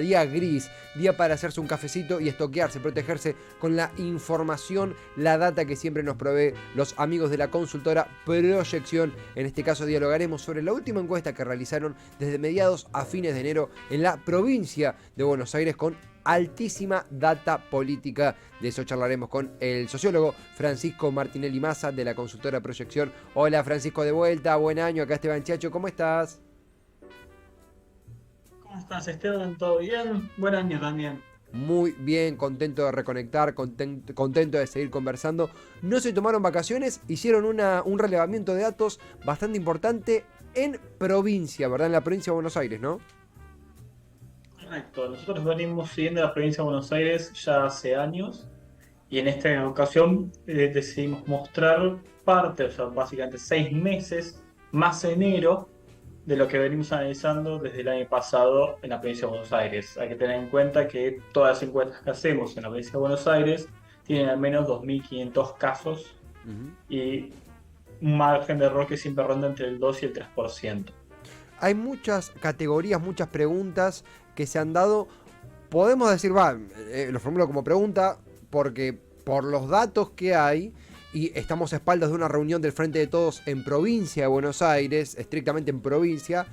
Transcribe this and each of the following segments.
Día gris, día para hacerse un cafecito y estoquearse, protegerse con la información, la data que siempre nos provee los amigos de la consultora Proyección. En este caso dialogaremos sobre la última encuesta que realizaron desde mediados a fines de enero en la provincia de Buenos Aires con altísima data política. De eso charlaremos con el sociólogo Francisco Martinelli Massa de la consultora Proyección. Hola Francisco, de vuelta, buen año, acá Esteban Chacho, ¿cómo estás? ¿Cómo estás, Esteban? ¿Todo bien? Buen año también. Muy bien, contento de reconectar, contento de seguir conversando. No se tomaron vacaciones, hicieron un relevamiento de datos bastante importante en provincia, ¿verdad? En la provincia de Buenos Aires, ¿no? Correcto. Nosotros venimos siguiendo la provincia de Buenos Aires ya hace años y en esta ocasión decidimos mostrar parte, o sea, básicamente 6 meses más enero de lo que venimos analizando desde el año pasado en la provincia de Buenos Aires. Hay que tener en cuenta que todas las encuestas que hacemos en la provincia de Buenos Aires tienen al menos 2.500 casos Ujú. y un margen de error que siempre ronda entre el 2 y el 3%. Hay muchas categorías, muchas preguntas que se han dado. Podemos decir, lo formulo como pregunta, porque por los datos que hay, y estamos a espaldas de una reunión del Frente de Todos en provincia de Buenos Aires, estrictamente en provincia,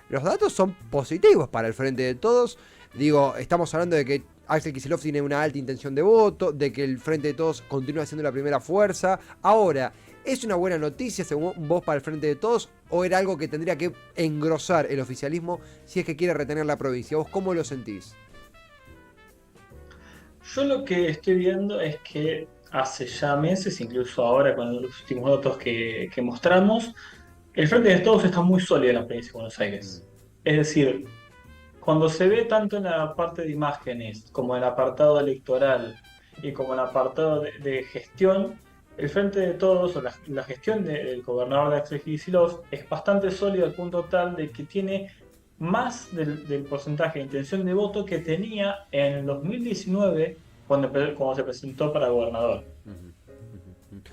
los datos son positivos para el Frente de Todos. Digo, estamos hablando de que Axel Kicillof tiene una alta intención de voto, de que el Frente de Todos continúa siendo la primera fuerza. Ahora, ¿es una buena noticia según vos para el Frente de Todos o era algo que tendría que engrosar el oficialismo si es que quiere retener la provincia? ¿Vos cómo lo sentís? Yo lo que estoy viendo es que hace ya meses, incluso ahora con los últimos datos que mostramos, el Frente de Todos está muy sólido en la provincia de Buenos Mm. Aires. Es decir, cuando se ve tanto en la parte de imágenes como en el apartado electoral y como en el apartado de gestión, el Frente de Todos o la gestión del gobernador de Axel Kicillof es bastante sólida al punto tal de que tiene más del porcentaje de intención de voto que tenía en el 2019 cuando se presentó para gobernador.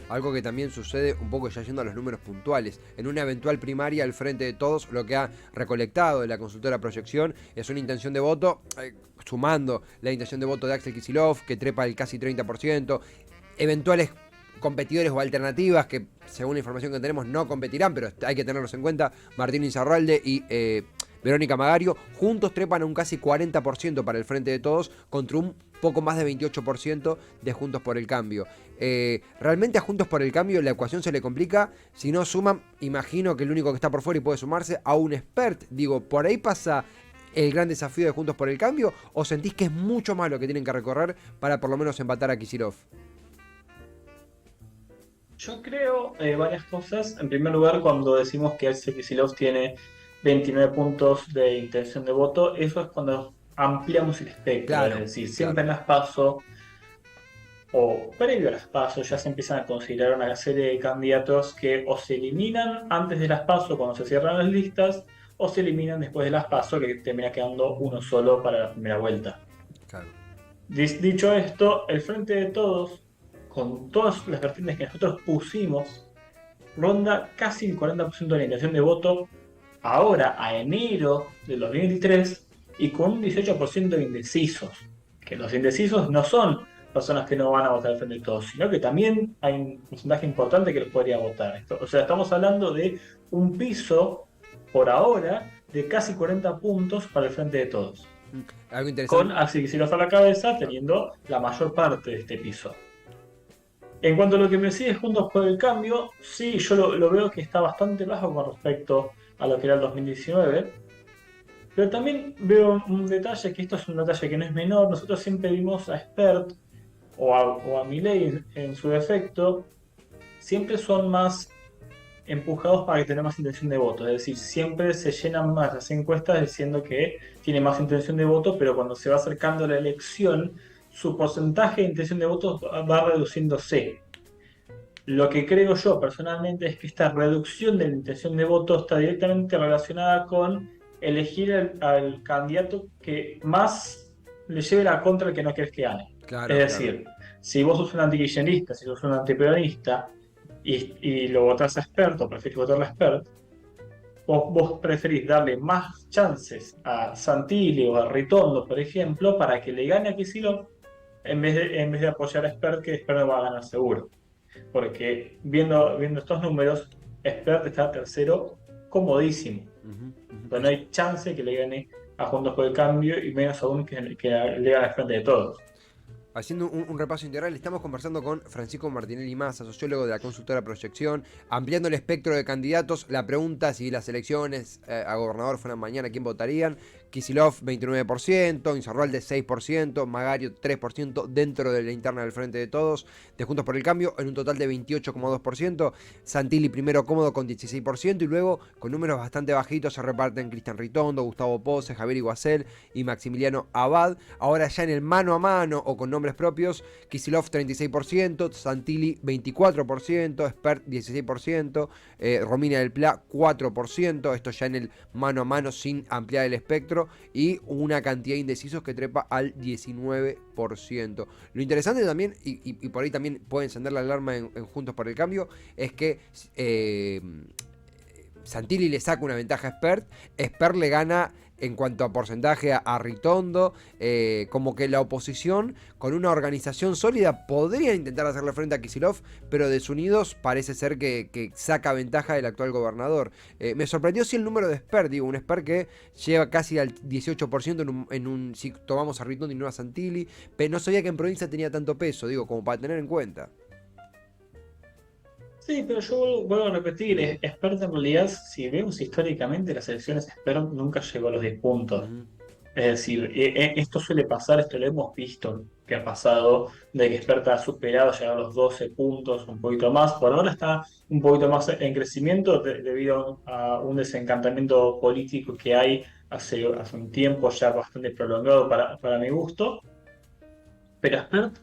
Algo que también sucede un poco ya yendo a los números puntuales. En una eventual primaria, el Frente de Todos lo que ha recolectado de la consultora Proyección es una intención de voto, sumando la intención de voto de Axel Kicillof, que trepa el casi 30%, eventuales competidores o alternativas que, según la información que tenemos, no competirán, pero hay que tenerlos en cuenta, Martín Insaurralde y Verónica Magario, juntos trepan a un casi 40% para el Frente de Todos contra un poco más de 28% de Juntos por el Cambio. Realmente a Juntos por el Cambio la ecuación se le complica. Si no suman, imagino que el único que está por fuera y puede sumarse a un expert. Digo, por ahí pasa el gran desafío de Juntos por el Cambio, o sentís que es mucho más lo que tienen que recorrer para por lo menos empatar a Kicillof. Yo creo varias cosas. En primer lugar, cuando decimos que Axel Kicillof tiene 29 puntos de intención de voto, eso es cuando ampliamos el espectro. Es Claro, decir, claro. siempre en las PASO o previo a las PASO ya se empiezan a considerar una serie de candidatos que o se eliminan antes de las PASO cuando se cierran las listas o se eliminan después de las PASO que termina quedando uno solo para la primera vuelta. Claro. Dicho esto, el Frente de Todos, con todas las vertientes que nosotros pusimos, ronda casi el 40% de la intención de voto ahora a enero del 2023 y con un 18% de indecisos. Que los indecisos no son personas que no van a votar al Frente de Todos, sino que también hay un porcentaje importante que los podría votar. O sea, estamos hablando de un piso por ahora de casi 40 puntos para el Frente de Todos, Algo con interesante. Axel Kicillof a la cabeza Claro. teniendo la mayor parte de este piso. En cuanto a lo que me sigue Juntos por el Cambio, sí, yo lo veo que está bastante bajo con respecto a lo que era el 2019, pero también veo un detalle, que esto es un detalle que no es menor. Nosotros siempre vimos a Spert o a Milei en su defecto, siempre son más empujados para que tengan más intención de voto. Es decir, siempre se llenan más las encuestas diciendo que tiene más intención de voto, pero cuando se va acercando la elección, su porcentaje de intención de voto va reduciéndose. Lo que creo yo personalmente es que esta reducción de la intención de voto está directamente relacionada con elegir al candidato que más le lleve la contra al que no querés que gane. Es Claro, claro. decir, si vos sos un antikirchnerista, si sos un antiperonista y lo votás a experto, prefieres votar a expert, vos preferís darle más chances a Santilli o a Ritondo, por ejemplo, para que le gane a Kicillof en vez de apoyar a Spert, que Spert no va a ganar seguro. Porque viendo estos números, Spert está tercero comodísimo. Ujú, ujú. Pero no hay chance que le gane a Juntos por el Cambio y menos aún que le gane al frente de todos. Haciendo un repaso integral, estamos conversando con Francisco Martinelli Massa, sociólogo de la consultora Proyección, ampliando el espectro de candidatos. La pregunta: si las elecciones a gobernador fueran mañana, ¿quién votarían? Kicillof 29%, Insaurralde 6%, Magario 3% dentro de la interna del Frente de Todos, de Juntos por el Cambio en un total de 28,2%, Santilli primero cómodo con 16% y luego con números bastante bajitos se reparten Cristian Ritondo, Gustavo Pose, Javier Iguacel y Maximiliano Abad. Ahora ya en el mano a mano o con nombres propios, Kicillof 36%, Santilli 24%, Spert 16%, Romina del Pla 4%, esto ya en el mano a mano sin ampliar el espectro, y una cantidad de indecisos que trepa al 19%. Lo interesante también, y por ahí también puede encender la alarma en Juntos por el Cambio, es que Santilli le saca una ventaja a Spert, Spert le gana en cuanto a porcentaje a Ritondo, como que la oposición con una organización sólida podría intentar hacerle frente a Kicillof, pero desunidos parece ser que saca ventaja del actual gobernador. Me sorprendió sí el número de Spert, digo, un Spert que lleva casi al 18% si tomamos a Ritondo y no a Santilli, pero no sabía que en provincia tenía tanto peso, digo, como para tener en cuenta. Sí, pero yo vuelvo a repetir, Spert en realidad, si vemos históricamente las elecciones, Spert nunca llegó a los 10 puntos. Ujú. Es decir, esto suele pasar, esto lo hemos visto que ha pasado, de que Spert ha superado, llegado a los 12 puntos, un poquito más. Por ahora está un poquito más en crecimiento debido a un desencantamiento político que hay hace un tiempo ya bastante prolongado para mi gusto. Pero Spert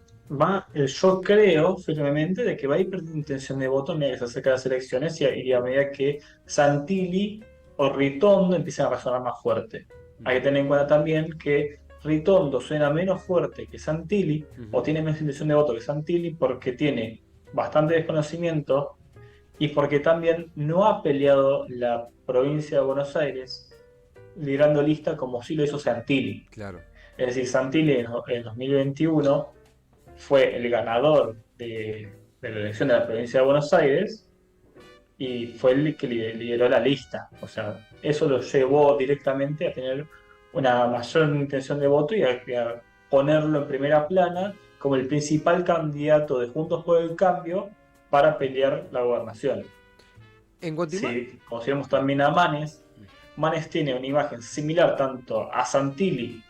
yo creo firmemente de que va a ir perdiendo intención de voto a medida que se acerca las elecciones y a medida que Santilli o Ritondo empiezan a resonar más fuerte. Hay que tener en cuenta también que Ritondo suena menos fuerte que Santilli o Ujú. tiene menos intención de voto que Santilli porque tiene bastante desconocimiento y porque también no ha peleado la provincia de Buenos Aires liderando lista como sí lo hizo Santilli. Claro. Es decir, Santilli en 2021 fue el ganador de la elección de la provincia de Buenos Aires y fue el que lideró la lista. O sea, eso lo llevó directamente a tener una mayor intención de voto y a ponerlo en primera plana como el principal candidato de Juntos por el Cambio para pelear la gobernación. En cuanto a Si consideramos también a Manes, Manes tiene una imagen similar tanto a Santilli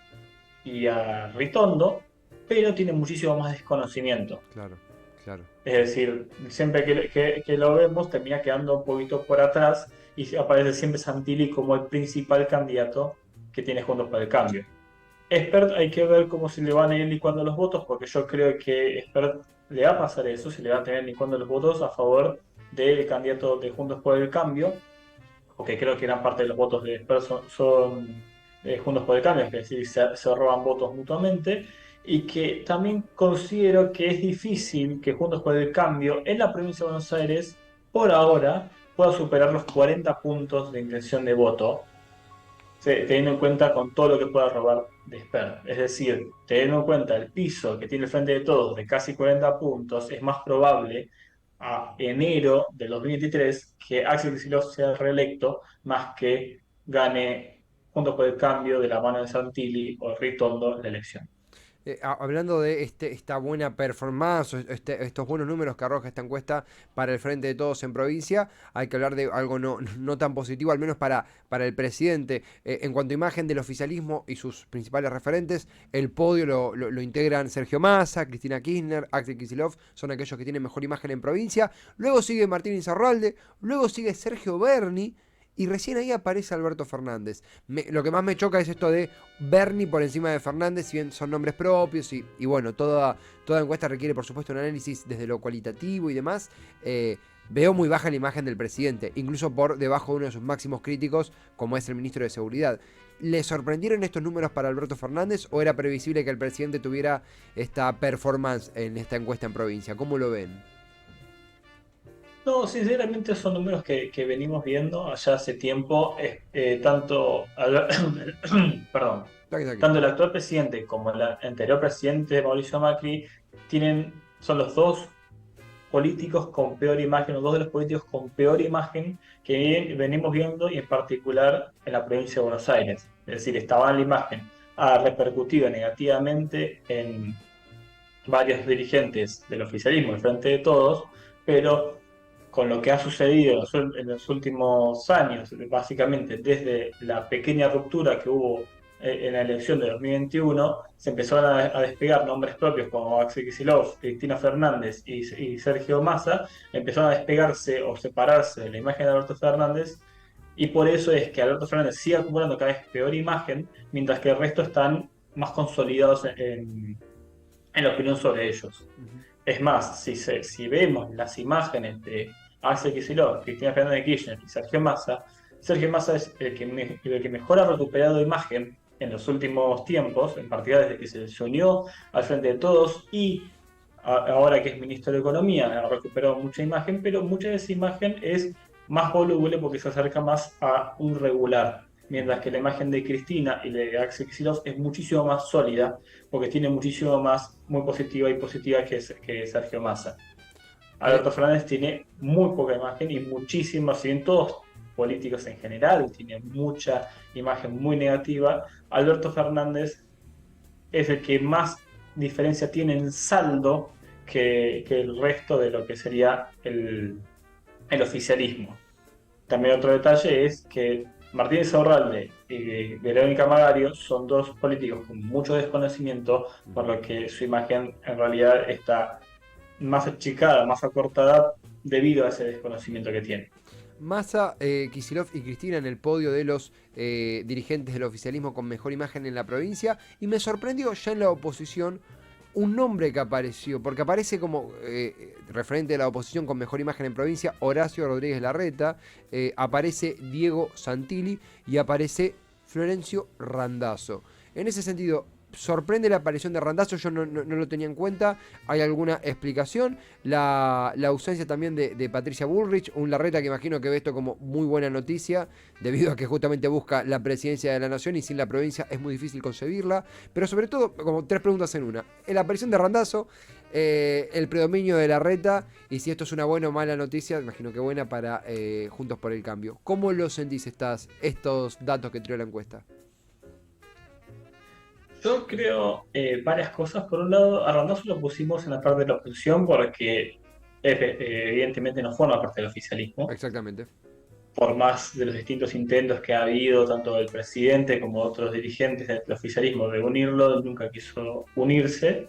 y a Ritondo, pero tiene muchísimo más desconocimiento. Claro, claro. Es decir, siempre que lo vemos termina quedando un poquito por atrás y aparece siempre Santilli como el principal candidato que tiene Juntos por el Cambio. Expert hay que ver cómo se le van a ir licuando los votos, porque yo creo que Expert le va a pasar eso, se le van a tener licuando los votos a favor del candidato de Juntos por el Cambio, porque creo que gran parte de los votos de Expert son Juntos por el Cambio, es decir, se roban votos mutuamente y que también considero que es difícil que Juntos por el Cambio en la provincia de Buenos Aires, por ahora, pueda superar los 40 puntos de intención de voto, teniendo en cuenta con todo lo que pueda robar de Spert. Es decir, teniendo en cuenta el piso que tiene el Frente de Todos de casi 40 puntos, es más probable a enero de 2023 que Axel Kicillof sea reelecto más que gane Juntos por el Cambio de la mano de Santilli o Ritondo la elección. Hablando de esta buena performance, estos buenos números que arroja esta encuesta para el Frente de Todos en provincia, hay que hablar de algo no tan positivo, al menos para el presidente. En cuanto a imagen del oficialismo y sus principales referentes, el podio lo integran Sergio Massa, Cristina Kirchner, Axel Kicillof, son aquellos que tienen mejor imagen en provincia. Luego sigue Martín Insaurralde, luego sigue Sergio Berni, y recién ahí aparece Alberto Fernández. Lo que más me choca es esto de Berni por encima de Fernández, si bien son nombres propios y bueno, toda encuesta requiere por supuesto un análisis desde lo cualitativo y demás. Veo muy baja la imagen del presidente, incluso por debajo de uno de sus máximos críticos, como es el ministro de Seguridad. ¿Le sorprendieron estos números para Alberto Fernández o era previsible que el presidente tuviera esta performance en esta encuesta en provincia? ¿Cómo lo ven? No, sinceramente son números que venimos viendo allá hace tiempo, tanto, perdón, Está aquí, está aquí. tanto el actual presidente como el anterior presidente Mauricio Macri son los dos políticos con peor imagen, los dos de los políticos con peor imagen que venimos viendo y en particular en la provincia de Buenos Aires. Es decir, esta la imagen ha repercutido negativamente en varios dirigentes del oficialismo al frente de todos, pero con lo que ha sucedido en los últimos años, básicamente desde la pequeña ruptura que hubo en la elección de 2021, se empezaron a despegar nombres propios como Axel Kicillof, Cristina Fernández y Sergio Massa, empezaron a despegarse o separarse de la imagen de Alberto Fernández, y por eso es que Alberto Fernández sigue acumulando cada vez peor imagen, mientras que el resto están más consolidados en la opinión sobre ellos. Ujú. Es más, si vemos las imágenes de Axel Kicillof, Cristina Fernández de Kirchner y Sergio Massa es el que mejor ha recuperado imagen en los últimos tiempos, en particular desde que se unió al frente de todos y ahora que es ministro de Economía, ha recuperado mucha imagen, pero mucha de esa imagen es más voluble porque se acerca más a un regular, mientras que la imagen de Cristina y de Axel Kicillof es muchísimo más sólida porque tiene muchísimo más muy positiva y positiva que Sergio Massa. Eh, Alberto Fernández tiene muy poca imagen y muchísimas, si bien todos políticos en general tienen mucha imagen muy negativa, Alberto Fernández es el que más diferencia tiene en saldo que el resto de lo que sería el oficialismo. También otro detalle es que Martínez Aurralde y Verónica Magario son dos políticos con mucho desconocimiento, por lo que su imagen en realidad está más achicada, más acortada debido a ese desconocimiento que tiene. Massa, Kicillof y Cristina en el podio de los dirigentes del oficialismo con mejor imagen en la provincia. Y me sorprendió ya en la oposición un nombre que apareció, porque aparece como referente de la oposición con mejor imagen en provincia, Horacio Rodríguez Larreta, aparece Diego Santilli y aparece Florencio Randazzo. En ese sentido, sorprende la aparición de Randazzo, yo no lo tenía en cuenta. ¿Hay alguna explicación? La ausencia también de Patricia Bullrich, un Larreta que imagino que ve esto como muy buena noticia, debido a que justamente busca la presidencia de la nación y sin la provincia es muy difícil concebirla. Pero sobre todo, como tres preguntas en una. La aparición de Randazzo, el predominio de Larreta y si esto es una buena o mala noticia, imagino que buena para Juntos por el Cambio. ¿Cómo lo sentís estos datos que trae la encuesta? Yo creo varias cosas. Por un lado, a Randazzo lo pusimos en la parte de la oposición porque evidentemente no forma parte del oficialismo, Exactamente. por más de los distintos intentos que ha habido, tanto del presidente como de otros dirigentes del oficialismo, de unirlo, él nunca quiso unirse.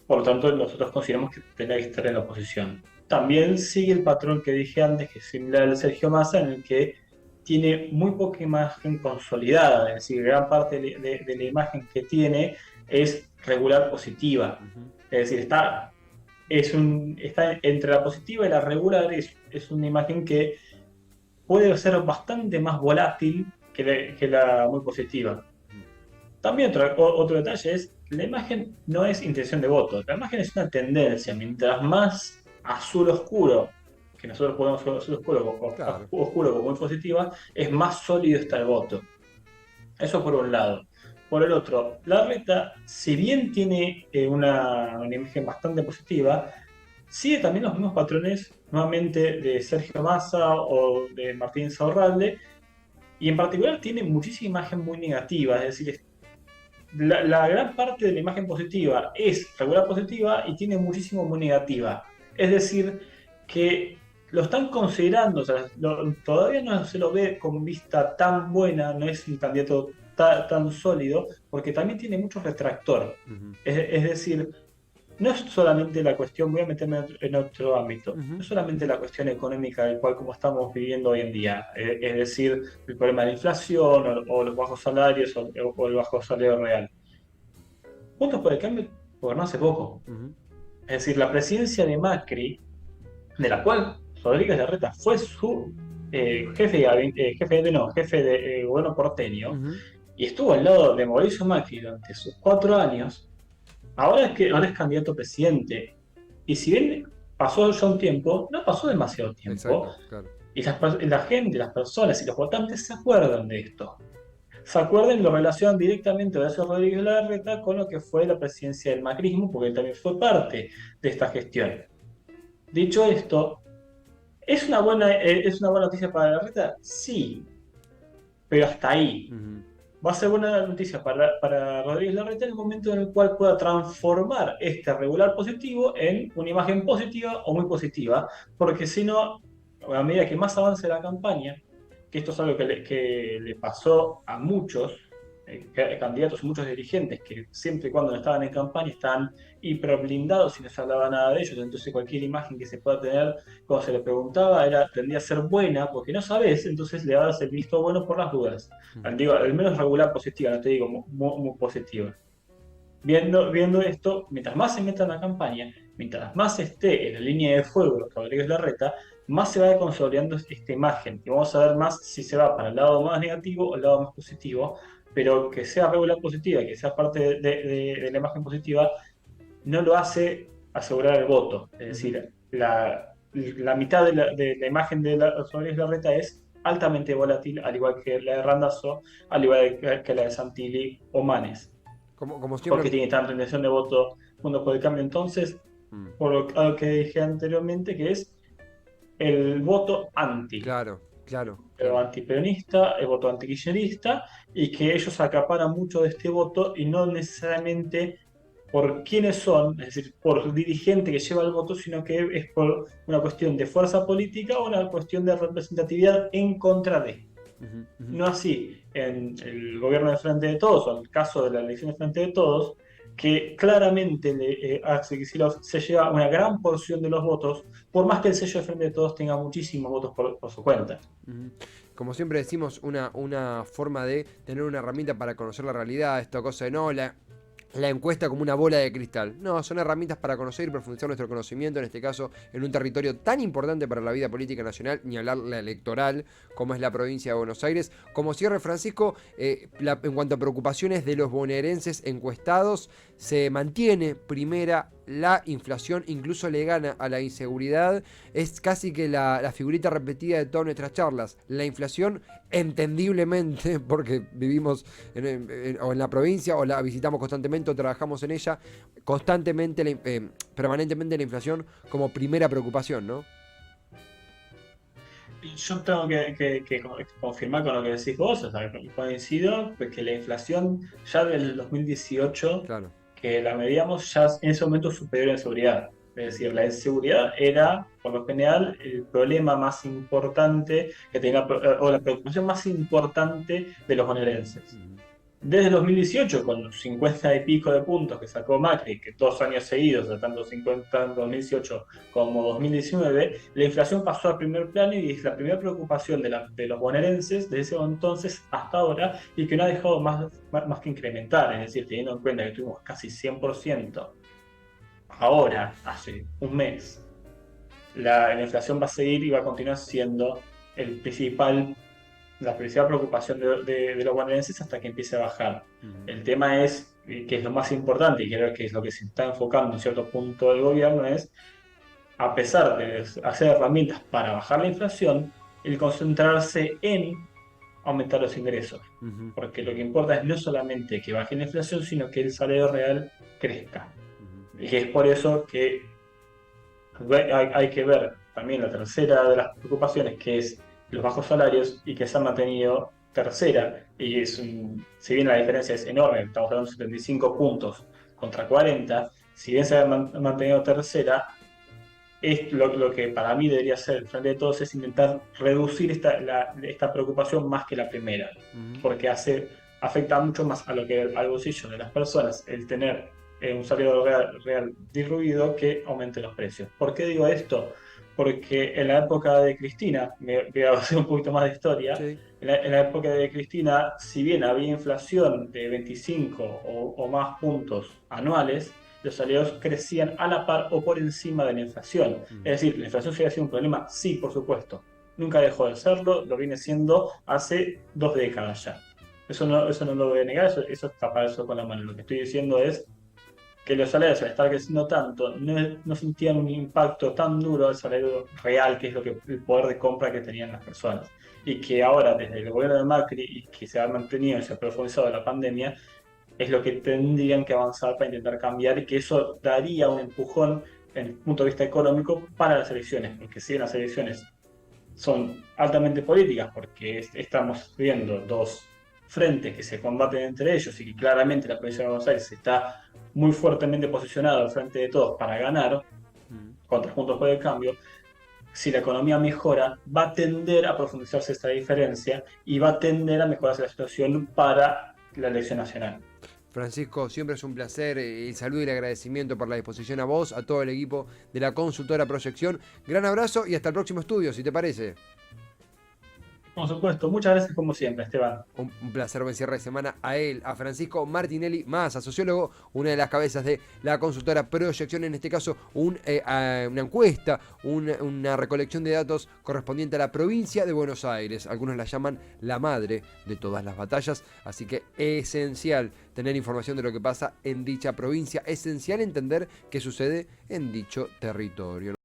Por lo tanto, nosotros consideramos que tendría que estar en la oposición. También sigue el patrón que dije antes, que es similar al de Sergio Massa, en el que tiene muy poca imagen consolidada, es decir, gran parte de la imagen que tiene es regular positiva. Ujú. Es decir, está entre la positiva y la regular, es una imagen que puede ser bastante más volátil que la muy positiva. También otro detalle es, la imagen no es intención de voto, la imagen es una tendencia. Mientras más azul oscuro, que nosotros podemos ver azul oscuro Claro. o oscuro como muy positiva, es más sólido está el voto. Eso por un lado. Por el otro, la reta, si bien tiene una imagen bastante positiva, sigue también los mismos patrones nuevamente de Sergio Massa o de Martín Saurralde, y en particular tiene muchísima imagen muy negativa, es decir, la gran parte de la imagen positiva es regular positiva y tiene muchísimo muy negativa. Es decir, que lo están considerando, o sea, todavía no se lo ve con vista tan buena, no es un candidato tan sólido, porque también tiene mucho retractor. Ujú. Es decir, no es solamente la cuestión, voy a meterme en otro ámbito, no Ujú. es solamente la cuestión económica del cual como estamos viviendo hoy en día, es decir, el problema de la inflación o los bajos salarios o el bajo salario real. Juntos por el Cambio gobernó hace poco. Ujú. Es decir, la presidencia de Macri, de la cual Rodríguez Larreta fue su jefe de gobierno porteño, Ujú. y estuvo al lado de Mauricio Macri durante sus 4 años. Ahora es candidato a presidente. Y si bien pasó ya un tiempo, no pasó demasiado tiempo, Exacto, claro. y la gente, las personas y los votantes se acuerdan de esto. Se acuerdan y lo relacionan directamente a Horacio Rodríguez Larreta con lo que fue la presidencia del macrismo, porque él también fue parte de esta gestión. Dicho esto, ¿es una buena noticia para Larreta? Sí, pero hasta ahí. Ujú, Va a ser buena noticia para Rodríguez Larreta en el momento en el cual pueda transformar este regular positivo en una imagen positiva o muy positiva, porque si no, a medida que más avance la campaña, que esto es algo que le pasó a muchos candidatos y muchos dirigentes que siempre y cuando no estaban en campaña estaban hiperblindados y no se hablaba nada de ellos, entonces cualquier imagen que se pueda tener cuando se le preguntaba tendría a ser buena, porque no sabes, entonces le das el visto bueno por las dudas. ujú, Digo, al menos regular positiva, no te digo muy positiva. Viendo esto, mientras más se meta en la campaña, mientras más esté en la línea de fuego de Rodríguez Larreta, más se va consolidando esta imagen. Y vamos a ver más si se va para el lado más negativo o el lado más positivo, pero que sea regular positiva, que sea parte de la imagen positiva, no lo hace asegurar el voto. Es ujú, decir, la mitad de la imagen de Rodríguez Larreta es altamente volátil, al igual que la de Randazzo, al igual que la de Santilli o Manes. como Porque siempre. tiene tanta intención de voto Juntos por el Cambio. Entonces, Mm, por algo que dije anteriormente, que es el voto anti, claro, claro, el claro. antiperonista, el voto antikirchnerista, y que ellos acaparan mucho de este voto y no necesariamente por quiénes son, es decir, por el dirigente que lleva el voto, sino que es por una cuestión de fuerza política o una cuestión de representatividad en contra de. Ujú, ujú. No así en el gobierno de Frente de Todos, o en el caso de la elección de Frente de Todos, que claramente Axel Kicillof se lleva una gran porción de los votos, por más que el sello de Frente de Todos tenga muchísimos votos por su cuenta. Ujú. Como siempre decimos, una forma de tener una herramienta para conocer la realidad, esta cosa de no, la encuesta como una bola de cristal. No, son herramientas para conocer y profundizar nuestro conocimiento, en este caso, en un territorio tan importante para la vida política nacional, ni hablar la electoral, como es la provincia de Buenos Aires. Como cierre, Francisco, en cuanto a preocupaciones de los bonaerenses encuestados, se mantiene primera la inflación, incluso le gana a la inseguridad. Es casi que la figurita repetida de todas nuestras charlas. La inflación, entendiblemente, porque vivimos o en la provincia o la visitamos constantemente o trabajamos en ella, constantemente, permanentemente la inflación como primera preocupación, ¿no? Yo tengo que confirmar con lo que decís vos, o sea, coincido, pues que la inflación ya del 2018, Claro. que la medíamos, ya en ese momento superior a la inseguridad. Es decir, la inseguridad era, por lo general, el problema más importante que tenía, o la preocupación más importante de los bonaerenses. Ujú, Desde 2018, con los 50 y pico de puntos que sacó Macri, que 2 años seguidos, tanto 50 en 2018 como 2019, la inflación pasó al primer plano y es la primera preocupación de los bonaerenses desde ese entonces hasta ahora y que no ha dejado más que incrementar, es decir, teniendo en cuenta que tuvimos casi 100% ahora, hace un mes, la inflación va a seguir y va a continuar siendo el principal la principal preocupación de los bonaerenses hasta que empiece a bajar. ujú, El tema es, que es lo más importante y creo que es lo que se está enfocando en cierto punto del gobierno, es, a pesar de hacer herramientas para bajar la inflación, el concentrarse en aumentar los ingresos. ujú, Porque lo que importa es no solamente que baje la inflación, sino que el salario real crezca. ujú, Y es por eso que hay que ver también la tercera de las preocupaciones, que es los bajos salarios y que se han mantenido tercera. Y si bien la diferencia es enorme, estamos hablando de 75 puntos contra 40, si bien se ha mantenido tercera, es lo que para mí debería ser el frente de todos es intentar reducir esta preocupación más que la primera, ujú, porque afecta mucho más al bolsillo de las personas el tener un salario real diluido que aumente los precios. ¿Por qué digo esto? Porque en la época de Cristina, me voy a hacer un poquito más de historia, sí. en la época de Cristina, si bien había inflación de 25 o más puntos anuales, los salarios crecían a la par o por encima de la inflación. Ujú, Es decir, ¿la inflación sigue siendo un problema? Sí, por supuesto. Nunca dejó de serlo, lo viene siendo hace 2 décadas ya. Eso no lo voy a negar, eso es tapar eso con la mano. Lo que estoy diciendo es, que los salarios al estar creciendo tanto no sentían un impacto tan duro al salario real, que es lo que el poder de compra que tenían las personas. Y que ahora, desde el gobierno de Macri, y que se ha mantenido y se ha profundizado la pandemia, es lo que tendrían que avanzar para intentar cambiar y que eso daría un empujón en el punto de vista económico para las elecciones, porque si bien las elecciones son altamente políticas, porque estamos viendo dos frentes que se combaten entre ellos y que claramente la provincia de Buenos Aires está muy fuertemente posicionada al frente de todos para ganar Mm. contra Juntos por el Cambio. Si la economía mejora, va a tender a profundizarse esta diferencia y va a tender a mejorarse la situación para la elección nacional. Francisco, siempre es un placer, el saludo y el agradecimiento por la disposición a vos, a todo el equipo de la consultora Proyección. Gran abrazo y hasta el próximo estudio, si te parece. Por supuesto, muchas gracias como siempre, Esteban. Un placer, buen cierre de semana a él, a Francisco Martinelli Massa, sociólogo, una de las cabezas de la consultora Proyección, en este caso una encuesta, una recolección de datos correspondiente a la provincia de Buenos Aires. Algunos la llaman la madre de todas las batallas, así que esencial tener información de lo que pasa en dicha provincia, esencial entender qué sucede en dicho territorio.